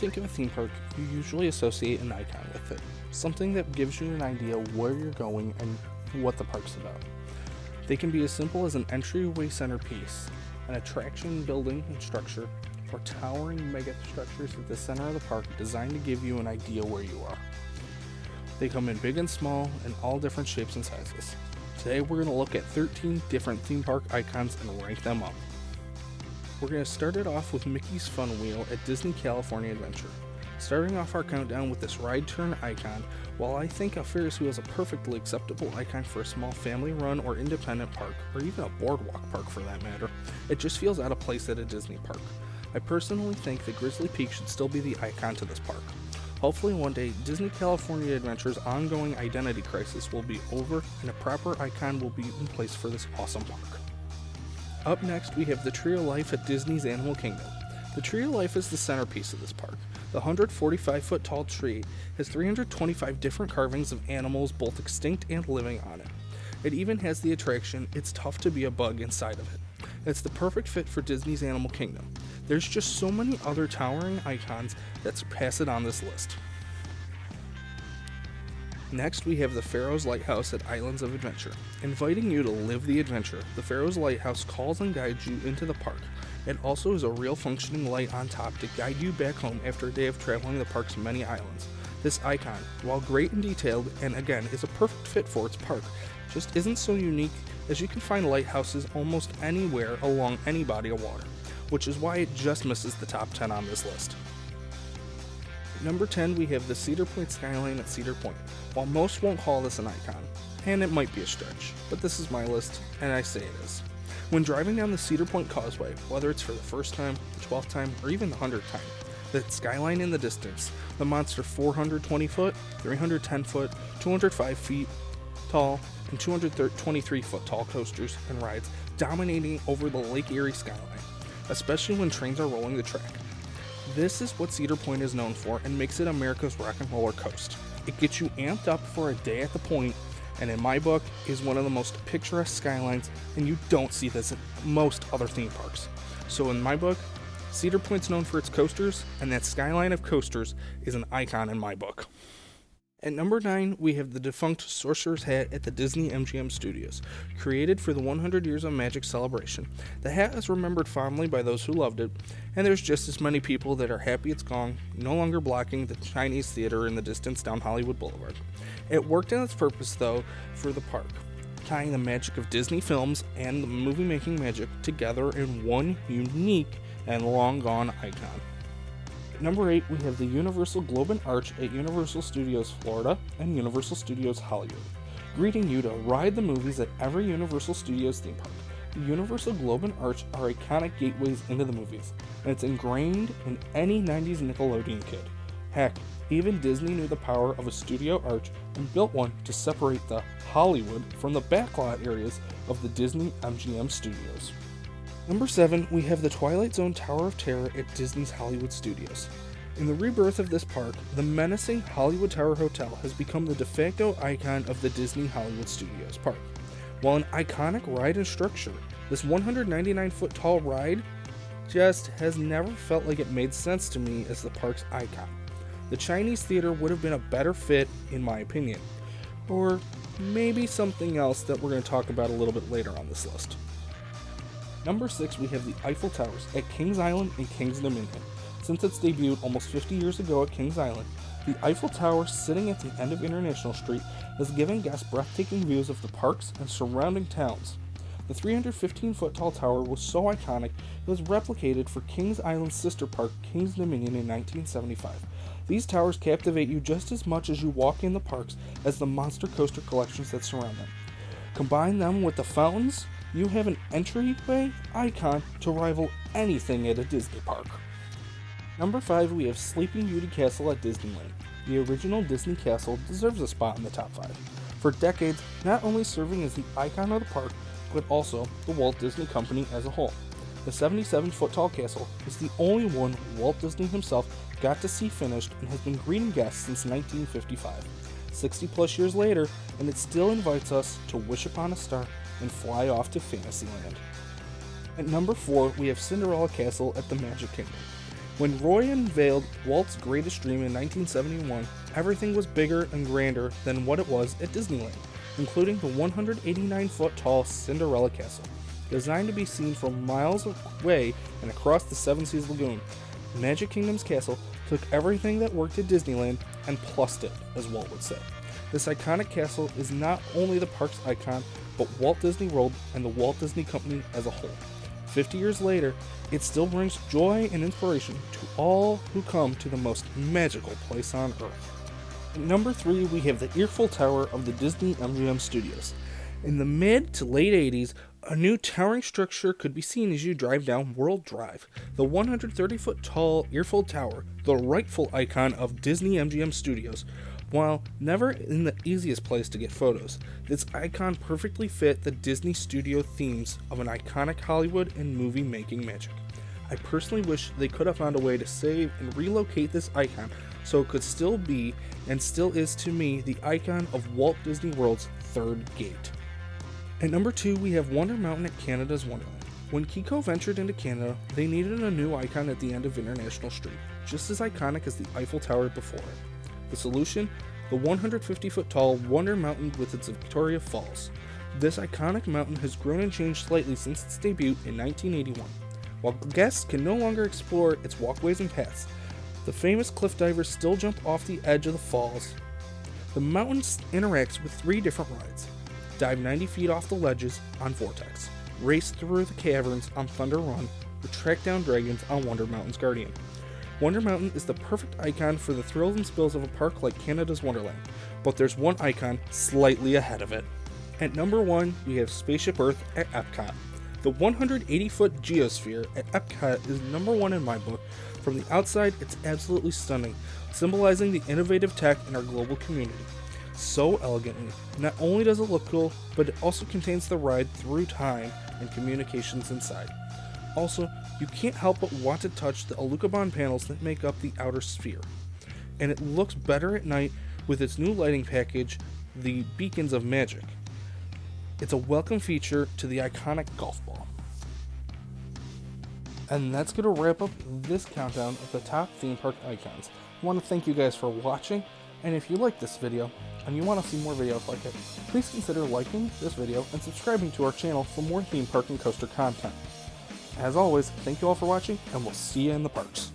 think of a theme park, you usually associate an icon with it, something that gives you an idea where you're going and what the park's about. They can be as simple as an entryway centerpiece, an attraction building and structure, or towering mega structures at the center of the park designed to give you an idea where you are. They come in big and small and all different shapes and sizes. Today we're going to look at 13 different theme park icons and rank them up. We're going to start it off with Mickey's Fun Wheel at Disney California Adventure. Starting off our countdown with this ride turn icon, while I think a Ferris wheel is a perfectly acceptable icon for a small family-run or independent park, or even a boardwalk park for that matter, it just feels out of place at a Disney park. I personally think that Grizzly Peak should still be the icon to this park. Hopefully one day, Disney California Adventure's ongoing identity crisis will be over and a proper icon will be in place for this awesome park. Up next, we have the Tree of Life at Disney's Animal Kingdom. The Tree of Life is the centerpiece of this park. The 145-foot tall tree has 325 different carvings of animals, both extinct and living, on it. It even has the attraction, It's Tough to Be a Bug, inside of it. It's the perfect fit for Disney's Animal Kingdom. There's just so many other towering icons that surpass it on this list. Next, we have the Pharaohs Lighthouse at Islands of Adventure. Inviting you to live the adventure, the Pharaohs Lighthouse calls and guides you into the park. It also is a real functioning light on top to guide you back home after a day of traveling the park's many islands. This icon, while great and detailed, and again is a perfect fit for its park, just isn't so unique as you can find lighthouses almost anywhere along any body of water, which is why it just misses the top 10 on this list. Number 10, we have the Cedar Point Skyline at Cedar Point. While most won't call this an icon, and it might be a stretch, but this is my list, and I say it is. When driving down the Cedar Point Causeway, whether it's for the first time, the 12th time, or even the 100th time, the skyline in the distance, the monster 420 foot, 310 foot, 205 feet tall, and 223 foot tall coasters and rides dominating over the Lake Erie skyline, especially when trains are rolling the track. This is what Cedar Point is known for and makes it America's rock and roller coast. It gets you amped up for a day at the point, and in my book is one of the most picturesque skylines, and you don't see this in most other theme parks. So in my book, Cedar Point's known for its coasters, and that skyline of coasters is an icon in my book. At number 9, we have the defunct Sorcerers Hat at the Disney-MGM Studios. Created for the 100 Years of Magic celebration, the hat is remembered fondly by those who loved it, and there's just as many people that are happy it's gone, no longer blocking the Chinese theater in the distance down Hollywood Boulevard. It worked in its purpose, though, for the park, tying the magic of Disney films and the movie-making magic together in one unique and long-gone icon. At number 8, we have the Universal Globe and Arch at Universal Studios Florida and Universal Studios Hollywood, greeting you to ride the movies at every Universal Studios theme park. The Universal Globe and Arch are iconic gateways into the movies, and it's ingrained in any 90s Nickelodeon kid. Heck, even Disney knew the power of a studio arch and built one to separate the Hollywood from the backlot areas of the Disney-MGM studios. Number 7, we have the Twilight Zone Tower of Terror at Disney's Hollywood Studios. In the rebirth of this park, the menacing Hollywood Tower Hotel has become the de facto icon of the Disney Hollywood Studios park. While an iconic ride and structure, this 199-foot tall ride just has never felt like it made sense to me as the park's icon. The Chinese theater would have been a better fit, in my opinion. Or maybe something else that we're going to talk about a little bit later on this list. Number 6, we have the Eiffel Towers at Kings Island and Kings Dominion. Since its debut almost 50 years ago at Kings Island, the Eiffel Tower sitting at the end of International Street has given guests breathtaking views of the parks and surrounding towns. The 315-foot tall tower was so iconic it was replicated for Kings Island's sister park, Kings Dominion, in 1975. These towers captivate you just as much as you walk in the parks as the monster coaster collections that surround them. Combine them with the fountains, you have an entryway icon to rival anything at a Disney park. Number 5, we have Sleeping Beauty Castle at Disneyland. The original Disney castle deserves a spot in the top 5. For decades, not only serving as the icon of the park, but also the Walt Disney Company as a whole. The 77-foot tall castle is the only one Walt Disney himself got to see finished and has been greeting guests since 1955. 60 plus years later, and it still invites us to wish upon a star and fly off to Fantasyland. At number 4, we have Cinderella Castle at the Magic Kingdom. When Roy unveiled Walt's greatest dream in 1971, everything was bigger and grander than what it was at Disneyland, including the 189-foot tall Cinderella Castle. Designed to be seen from miles away and across the Seven Seas Lagoon, Magic Kingdom's castle took everything that worked at Disneyland and plussed it, as Walt would say. This iconic castle is not only the park's icon, but Walt Disney World and the Walt Disney Company as a whole. 50 years later, it still brings joy and inspiration to all who come to the most magical place on Earth. At number 3, we have the Earful Tower of the Disney-MGM Studios. In the mid to late 80s, a new towering structure could be seen as you drive down World Drive. The 130-foot tall Earful Tower, the rightful icon of Disney-MGM Studios. While never in the easiest place to get photos, this icon perfectly fit the Disney studio themes of an iconic Hollywood and movie making magic. I personally wish they could have found a way to save and relocate this icon so it could still be, and still is to me, the icon of Walt Disney World's third gate. At number 2, we have Wonder Mountain at Canada's Wonderland. When Kiko ventured into Canada, they needed a new icon at the end of International Street, just as iconic as the Eiffel Tower before it. The solution? The 150-foot tall Wonder Mountain with its Victoria Falls. This iconic mountain has grown and changed slightly since its debut in 1981. While guests can no longer explore its walkways and paths, the famous cliff divers still jump off the edge of the falls. The mountain interacts with 3 different rides. Dive 90 feet off the ledges on Vortex, race through the caverns on Thunder Run, or track down dragons on Wonder Mountain's Guardian. Wonder Mountain is the perfect icon for the thrills and spills of a park like Canada's Wonderland, but there's one icon slightly ahead of it. At number 1, we have Spaceship Earth at Epcot. The 180-foot geosphere at Epcot is number 1 in my book. From the outside, it's absolutely stunning, symbolizing the innovative tech in our global community. So elegantly, not only does it look cool, but it also contains the ride through time and communications inside. Also, you can't help but want to touch the Alucobond panels that make up the outer sphere. And it looks better at night with its new lighting package, the Beacons of Magic. It's a welcome feature to the iconic golf ball. And that's going to wrap up this countdown of the top theme park icons. I want to thank you guys for watching, and if you like this video, and you want to see more videos like it, please consider liking this video and subscribing to our channel for more theme park and coaster content. As always, thank you all for watching, and we'll see you in the parks.